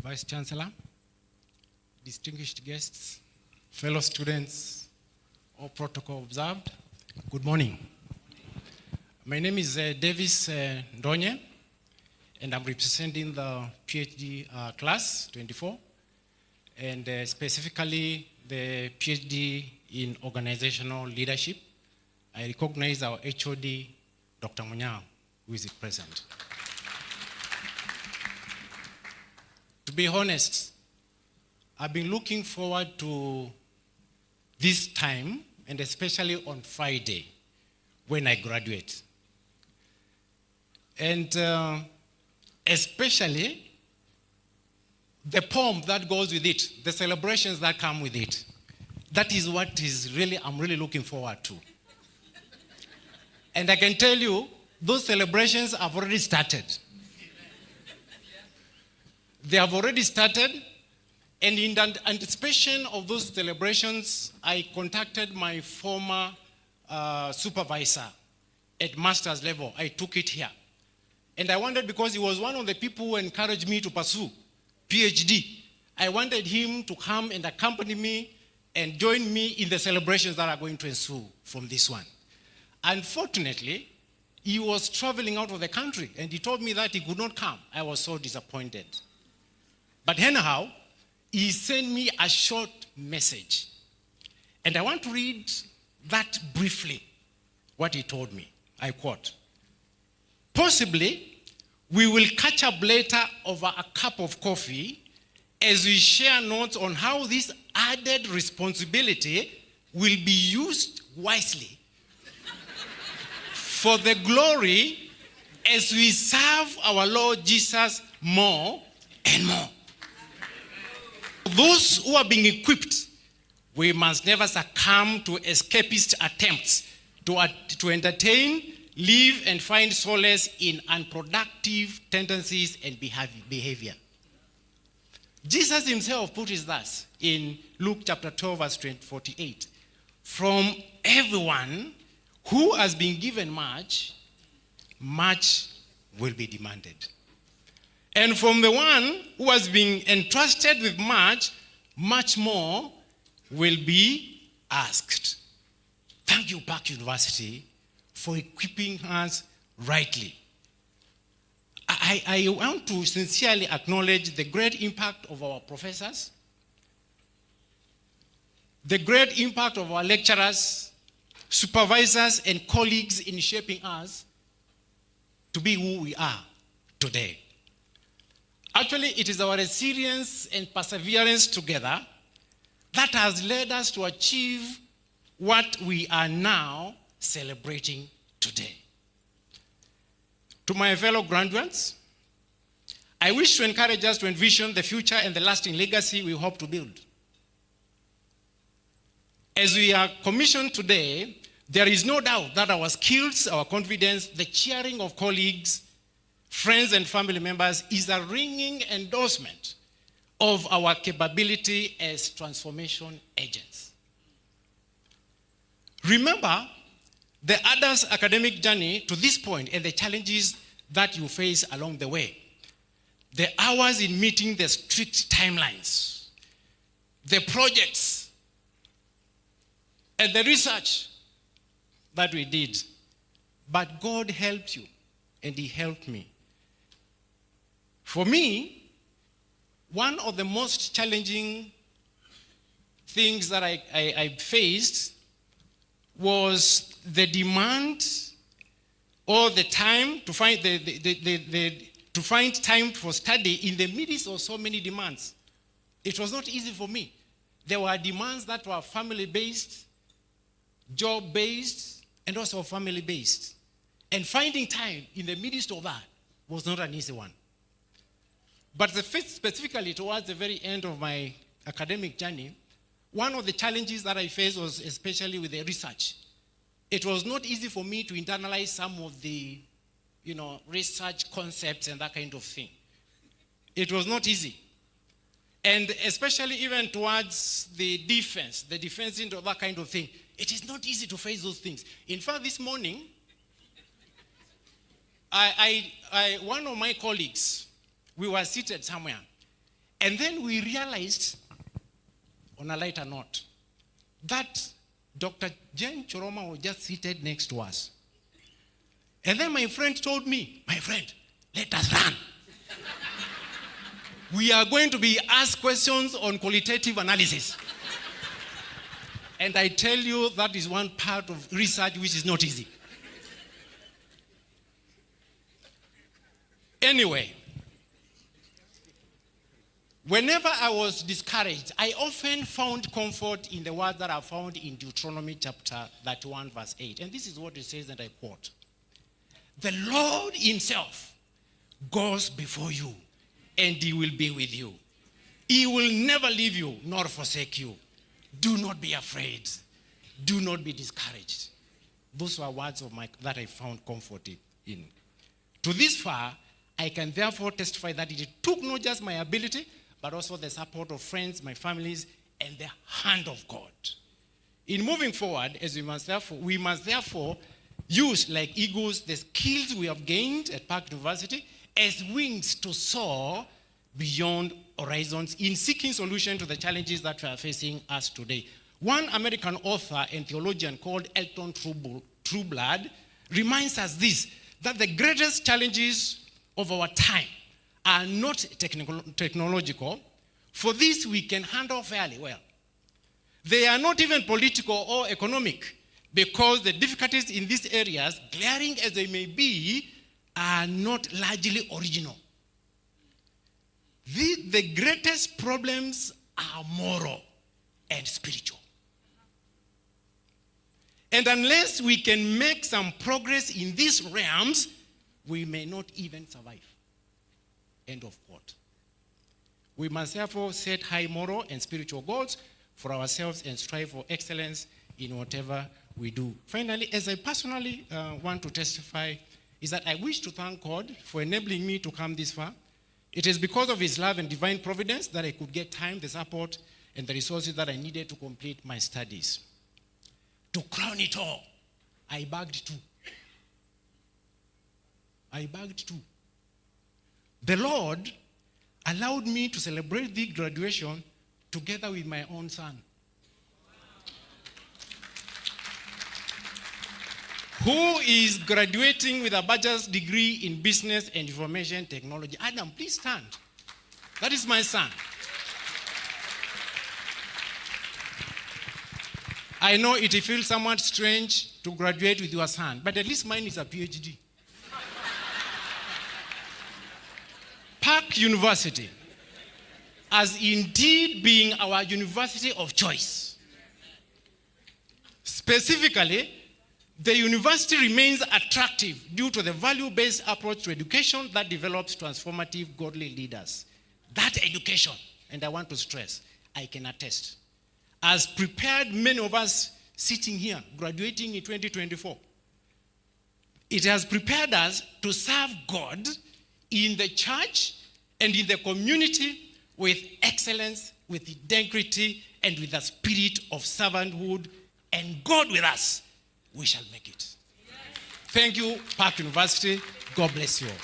Vice Chancellor, distinguished guests, fellow students, all protocol observed, good morning. My name is Davies Ndonye, and I'm representing the PhD class 24, and specifically the PhD in organizational leadership. I recognize our HOD, Dr. Munyao, who is present. To be honest, I've been looking forward to this time, and especially on Friday, when I graduate. And especially the poem that goes with it, the celebrations that come with it. That is what I'm really looking forward to. And I can tell you, those celebrations have already started. They have already started, and in anticipation of those celebrations, I contacted my former supervisor at master's level. I took it here. And I wanted, because he was one of the people who encouraged me to pursue PhD, I wanted him to come and accompany me and join me in the celebrations that are going to ensue from this one. Unfortunately, he was traveling out of the country, and he told me that he could not come. I was so disappointed. But anyhow, he sent me a short message. And I want to read that briefly, what he told me. I quote, "Possibly, we will catch up later over a cup of coffee as we share notes on how this added responsibility will be used wisely for the glory as we serve our Lord Jesus more and more. Those who are being equipped, we must never succumb to escapist attempts to entertain, live, and find solace in unproductive tendencies and behavior." Jesus himself put it thus in Luke chapter 12, verse 48. "From everyone who has been given much, much will be demanded. And from the one who has been entrusted with much, much more will be asked." Thank you, Park University, for equipping us rightly. I want to sincerely acknowledge the great impact of our professors, the great impact of our lecturers, supervisors, and colleagues in shaping us to be who we are today. Actually, it is our resilience and perseverance together that has led us to achieve what we are now celebrating today. To my fellow graduates, I wish to encourage us to envision the future and the lasting legacy we hope to build. As we are commissioned today, there is no doubt that our skills, our confidence, the cheering of colleagues, friends, and family members is a ringing endorsement of our capability as transformation agents. Remember the adult's academic journey to this point and the challenges that you face along the way. The hours in meeting the strict timelines, the projects, and the research that we did. But God helped you, and He helped me. For me, one of the most challenging things that I faced was the demand or the time to find to find time for study in the midst of so many demands. It was not easy for me. There were demands that were family-based, job-based, and also family-based. And finding time in the midst of that was not an easy one. But specifically towards the very end of my academic journey, one of the challenges that I faced was especially with the research. It was not easy for me to internalize some of the, research concepts and that kind of thing. It was not easy. And especially even towards the defense into that kind of thing, it is not easy to face those things. In fact, this morning, one of my colleagues, we were seated somewhere, And then we realized, on a lighter note, that Dr. Jane Choroma was just seated next to us. And then my friend told me, my friend, let us run. We are going to be asked questions on qualitative analysis. And I tell you, that is one part of research which is not easy. Anyway, whenever I was discouraged, I often found comfort in the words that are found in Deuteronomy chapter 31, verse 8. And this is what it says, and I quote, "The Lord himself goes before you, and he will be with you. He will never leave you nor forsake you. Do not be afraid. Do not be discouraged." Those were words of that I found comfort in. To this far, I can therefore testify that it took not just my ability, but also the support of friends, my families, and the hand of God. In moving forward, as we must therefore use, like eagles, the skills we have gained at Park University as wings to soar beyond horizons in seeking solutions to the challenges that are facing us today. One American author and theologian called Elton Trueblood reminds us this, that the greatest challenges of our time are not technological. For this, we can handle fairly well. They are not even political or economic, because the difficulties in these areas, glaring as they may be, are not largely original. The greatest problems are moral and spiritual. And unless we can make some progress in these realms, we may not even survive. End of quote. We must therefore set high moral and spiritual goals for ourselves and strive for excellence in whatever we do. Finally, as I personally want to testify, is that I wish to thank God for enabling me to come this far. It is because of his love and divine providence that I could get time, the support, and the resources that I needed to complete my studies. To crown it all, I bagged two. The Lord allowed me to celebrate the graduation together with my own son, who is graduating with a bachelor's degree in business and information technology. Adam, please stand. That is my son. I know it feels somewhat strange to graduate with your son, but at least mine is a PhD. Park University, as indeed being our university of choice. Specifically, the university remains attractive due to the value-based approach to education that develops transformative godly leaders. That education, and I want to stress, I can attest, has prepared many of us sitting here, graduating in 2024. It has prepared us to serve God in the church and in the community with excellence, with integrity, and with a spirit of servanthood, and God with us, we shall make it. Thank you, Park University. God bless you all.